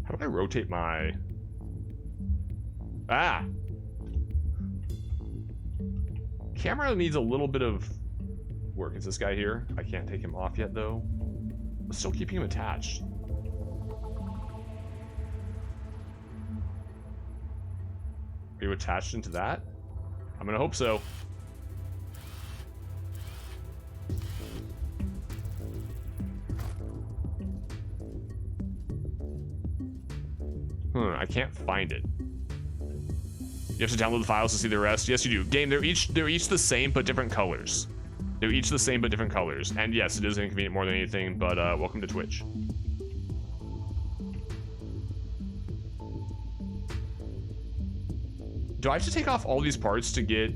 How do I rotate my... Ah! Camera needs a little bit of work. It's this guy here. I can't take him off yet, though. I'm still keeping him attached. Are you attached into that? I'm gonna hope so. I can't find it. You have to download the files to see the rest. Yes, you do. Game, they're each the same but different colors. They're each the same but different colors. And yes, it is inconvenient more than anything, but welcome to Twitch. Do I have to take off all these parts to get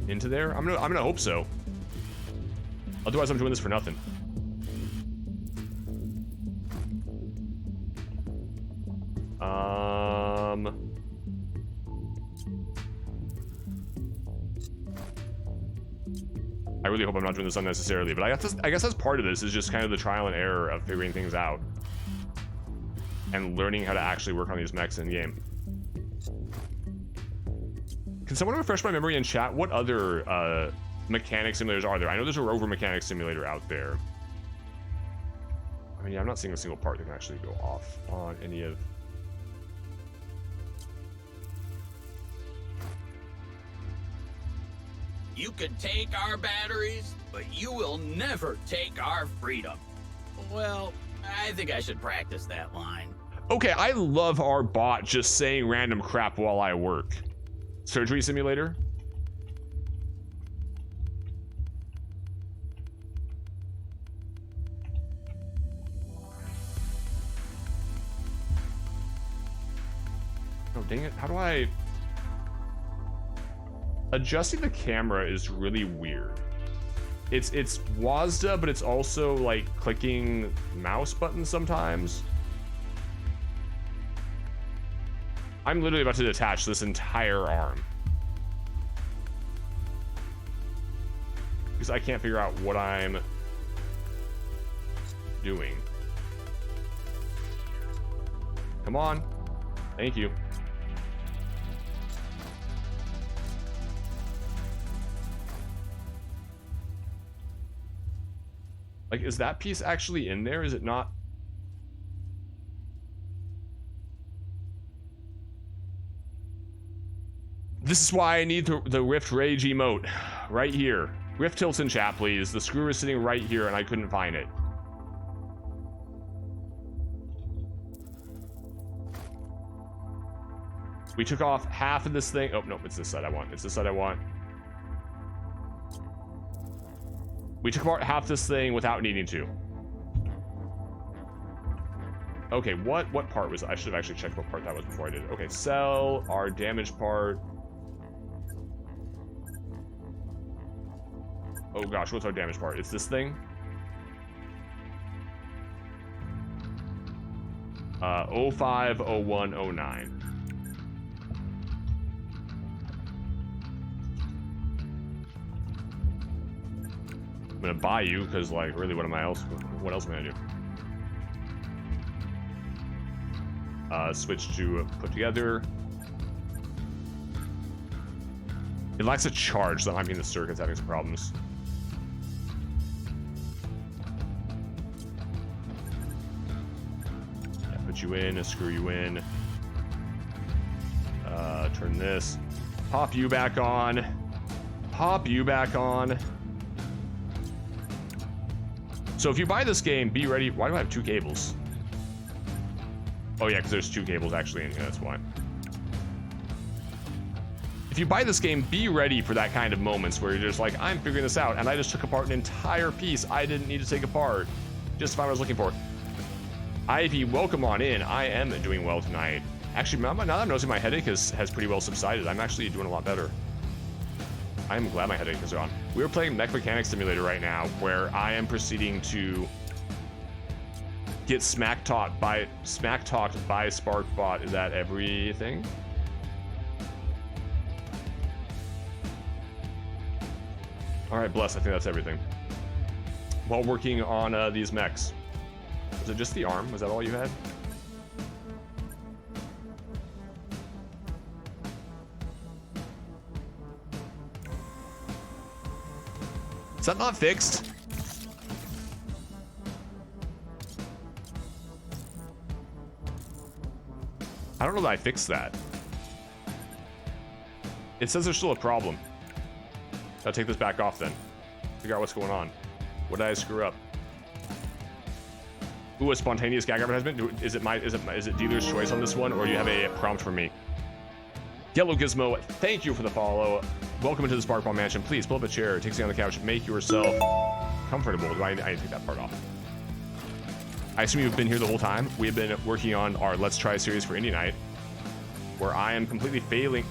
into there? I'm gonna hope so. Otherwise, I'm doing this for nothing. I really hope I'm not doing this unnecessarily, but I guess that's part of this, is just kind of the trial and error of figuring things out and learning how to actually work on these mechs in game. Can someone refresh my memory in chat? What other mechanic simulators are there? I know there's a rover mechanic simulator out there. I mean, yeah, I'm not seeing a single part that can actually go off on any of... You can take our batteries, but you will never take our freedom. Well, I think I should practice that line. Okay, I love our bot just saying random crap while I work. Surgery simulator? dang it. How do I... Adjusting the camera is really weird. It's WASD, but it's also like clicking mouse buttons sometimes. I'm literally about to detach this entire arm. Because I can't figure out what I'm doing. Come on. Thank you. Like, is that piece actually in there? Is it not? This is why I need the Rift Rage emote. Right here. Rift Tilton chat, please. The screw is sitting right here and I couldn't find it. We took off half of this thing. Oh, no, it's this side I want. It's this side I want. We took apart half this thing without needing to. Okay, what part was it? I should have actually checked what part that was before I did it. Okay, sell our damaged part. Oh gosh, what's our damaged part? It's this thing. 050109. I'm gonna buy you because, like, really, what else am I gonna do? Switch to put together. It lacks a charge, so that might mean the circuit's having some problems. Yeah, put you in, screw you in. Turn this. Pop you back on. Pop you back on. So if you buy this game, be ready. Why do I have two cables? Oh yeah, because there's two cables actually in here, that's why. If you buy this game, be ready for that kind of moments where you're just like, I'm figuring this out, and I just took apart an entire piece I didn't need to take apart. Just what I was looking for. Ivy, welcome on in. I am doing well tonight. Actually, now that I'm noticing my headache has pretty well subsided, I'm actually doing a lot better. I'm glad my headache is on. We're playing Mech Mechanic Simulator right now, where I am proceeding to get smack talked by Sparkbot. Is that everything? All right, bless. I think that's everything. While working on these mechs, was it just the arm? Was that all you had? Is that not fixed? I don't know that I fixed that. It says there's still a problem. I'll take this back off then. Figure out what's going on. What did I screw up? Ooh, a spontaneous gag advertisement. Is it dealer's choice on this one, or do you have a prompt for me? Yellow Gizmo, thank you for the follow. Welcome into the Sparkball Mansion. Please pull up a chair, take a seat on the couch, make yourself comfortable. I need to take that part off. I assume you've been here the whole time. We have been working on our Let's Try series for Indie Night, where I am completely failing.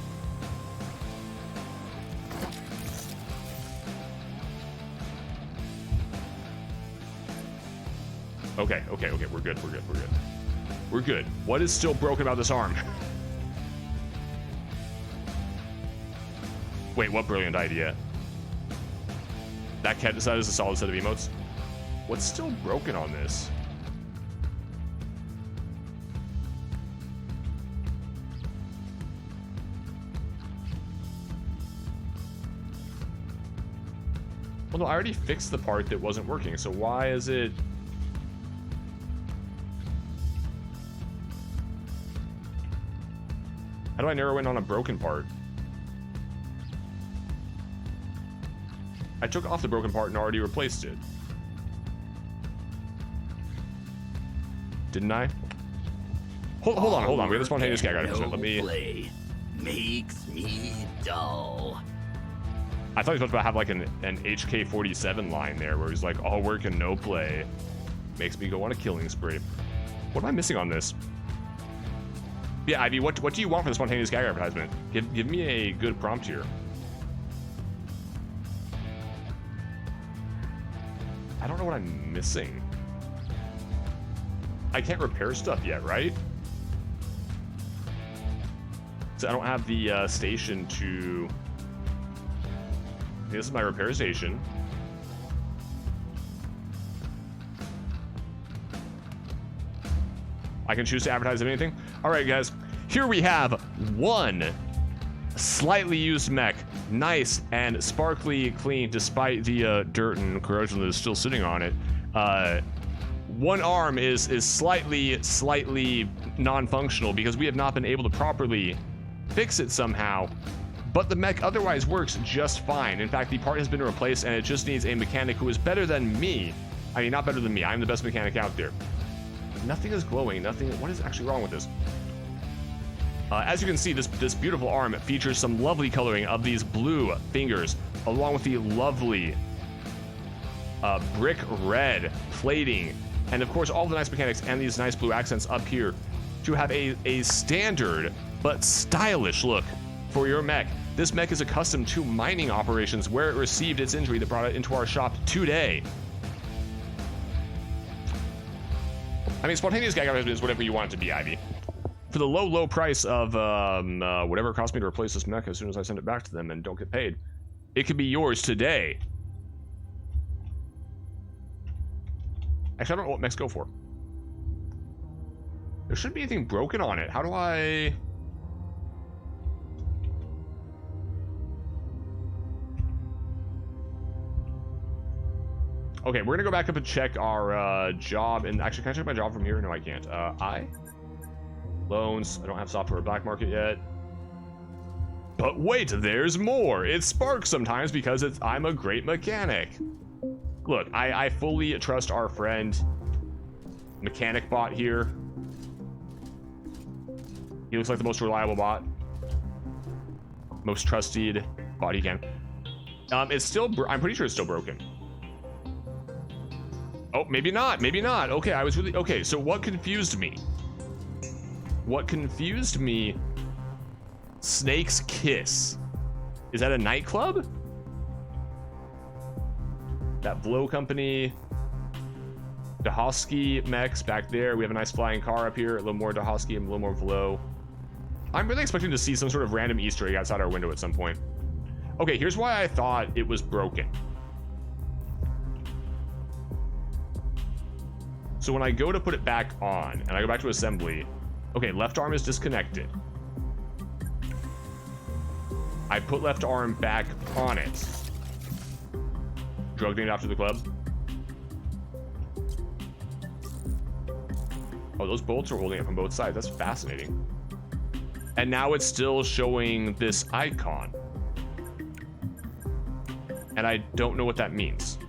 Okay, we're good. We're good. What is still broken about this arm? Wait, what brilliant idea. That is a solid set of emotes. What's still broken on this? Well, no, I already fixed the part that wasn't working, so why is it... How do I narrow in on a broken part? I took off the broken part and already replaced it. Didn't I? Hold on. We have a spontaneous gag advertisement. Let me... Play makes me dull. I thought he was about to have like an HK-47 line there where he's like, all work and no play makes me go on a killing spree. What am I missing on this? Yeah, Ivy, what do you want for the spontaneous gag advertisement? Give me a good prompt here. I don't know what I'm missing. I can't repair stuff yet, right? So I don't have the station to... This is my repair station. I can choose to advertise anything. All right, guys. Here we have one slightly used mech. Nice and sparkly clean despite the dirt and corrosion that is still sitting on it. One arm is slightly non-functional because we have not been able to properly fix it somehow. But the mech otherwise works just fine. In fact, the part has been replaced and it just needs a mechanic who is better than me. I mean, not better than me. I'm the best mechanic out there. Nothing is glowing. Nothing. What is actually wrong with this? As you can see, this beautiful arm features some lovely coloring of these blue fingers, along with the lovely brick red plating, and of course all the nice mechanics and these nice blue accents up here to have a standard but stylish look for your mech. This mech is accustomed to mining operations where it received its injury that brought it into our shop today. I mean, spontaneous gag is whatever you want it to be, Ivy. For the low price of whatever it cost me to replace this mech as soon as I send it back to them and don't get paid, it could be yours today. Actually, I don't know what mechs go for. There shouldn't be anything broken on it. How do I... Okay, we're gonna go back up and check our job. And actually, can I check my job from here? No, I can't. Loans. I don't have software black market yet. But wait, there's more. It sparks sometimes because I'm a great mechanic. Look, I fully trust our friend mechanic bot here. He looks like the most reliable bot. Most trusted bot he can. It's still, I'm pretty sure it's still broken. Oh, maybe not, maybe not. Okay, okay, so what confused me? What confused me? Snake's Kiss. Is that a nightclub? That Blow Company. Dahosky mechs back there. We have a nice flying car up here. A little more Dahosky and a little more Blow. I'm really expecting to see some sort of random Easter egg outside our window at some point. Okay, here's why I thought it was broken. So when I go to put it back on, and I go back to assembly, okay, left arm is disconnected. I put left arm back on it. Drug named after the club. Oh, those bolts are holding it from both sides. That's fascinating. And now it's still showing this icon. And I don't know what that means.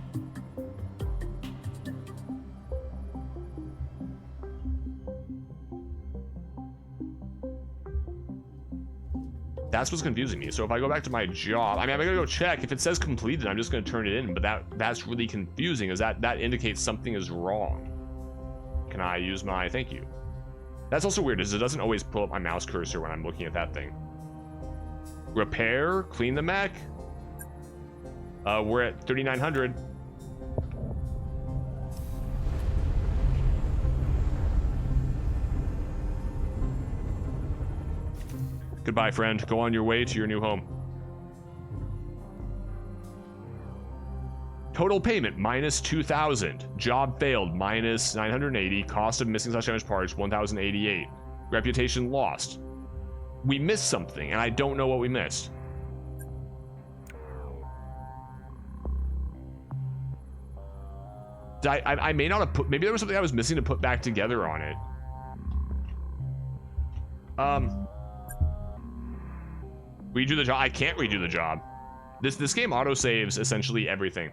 That's what's confusing me. So if I go back to my job, I mean, I'm gonna go check. If it says completed, I'm just gonna turn it in, but that's really confusing, is that indicates something is wrong. Can I use my thank you? That's also weird, is it doesn't always pull up my mouse cursor when I'm looking at that thing. Repair, clean the mech. We're at 3,900. Goodbye, friend. Go on your way to your new home. Total payment, minus 2,000. Job failed, minus 980. Cost of missing / damaged parts, 1,088. Reputation lost. We missed something, and I don't know what we missed. I may not have put... Maybe there was something I was missing to put back together on it. Redo the job. I can't redo the job. This game autosaves essentially everything.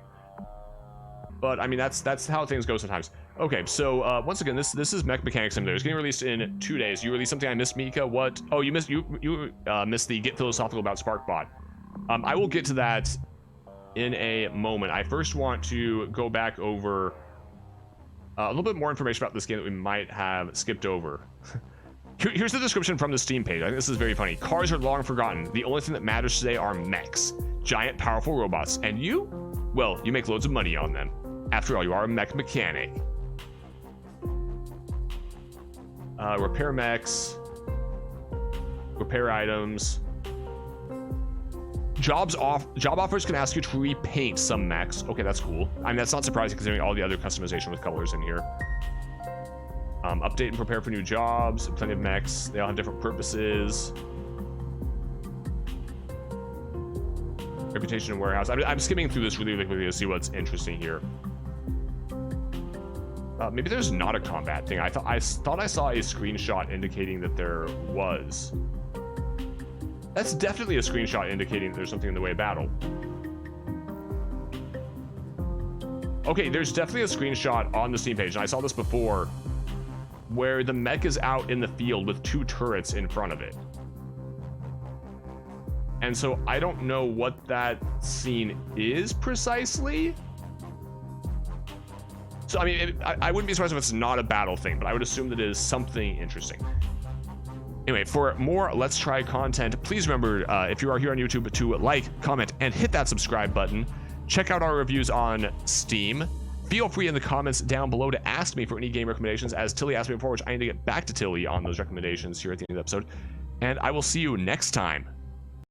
But I mean, that's how things go sometimes. Okay, so once again, this is Mech Mechanic Simulator. It's getting released in 2 days. You released something I missed, Mika. What? Oh, you missed the Get Philosophical About Sparkbot. I will get to that in a moment. I first want to go back over a little bit more information about this game that we might have skipped over. Here's the description from the Steam page. I think this is very funny. Cars are long forgotten. The only thing that matters today are mechs. Giant, powerful robots. And you? Well, you make loads of money on them. After all, you are a mech mechanic. Repair mechs. Repair items. Job offers can ask you to repaint some mechs. Okay, that's cool. I mean, that's not surprising considering all the other customization with colors in here. Update and prepare for new jobs. Plenty of mechs. They all have different purposes. Reputation and warehouse. I'm skimming through this really quickly to see what's interesting here. Maybe there's not a combat thing. I thought I saw a screenshot indicating that there was. That's definitely a screenshot indicating that there's something in the way of battle. Okay, there's definitely a screenshot on the Steam page, and I saw this before, where the mech is out in the field with 2 turrets in front of it. And so I don't know what that scene is precisely. So, I mean, I wouldn't be surprised if it's not a battle thing, but I would assume that it is something interesting. Anyway, for more Let's Try content, please remember, if you are here on YouTube, to like, comment, and hit that subscribe button. Check out our reviews on Steam. Feel free in the comments down below to ask me for any game recommendations, as Tilly asked me before, which I need to get back to Tilly on those recommendations here at the end of the episode. And I will see you next time.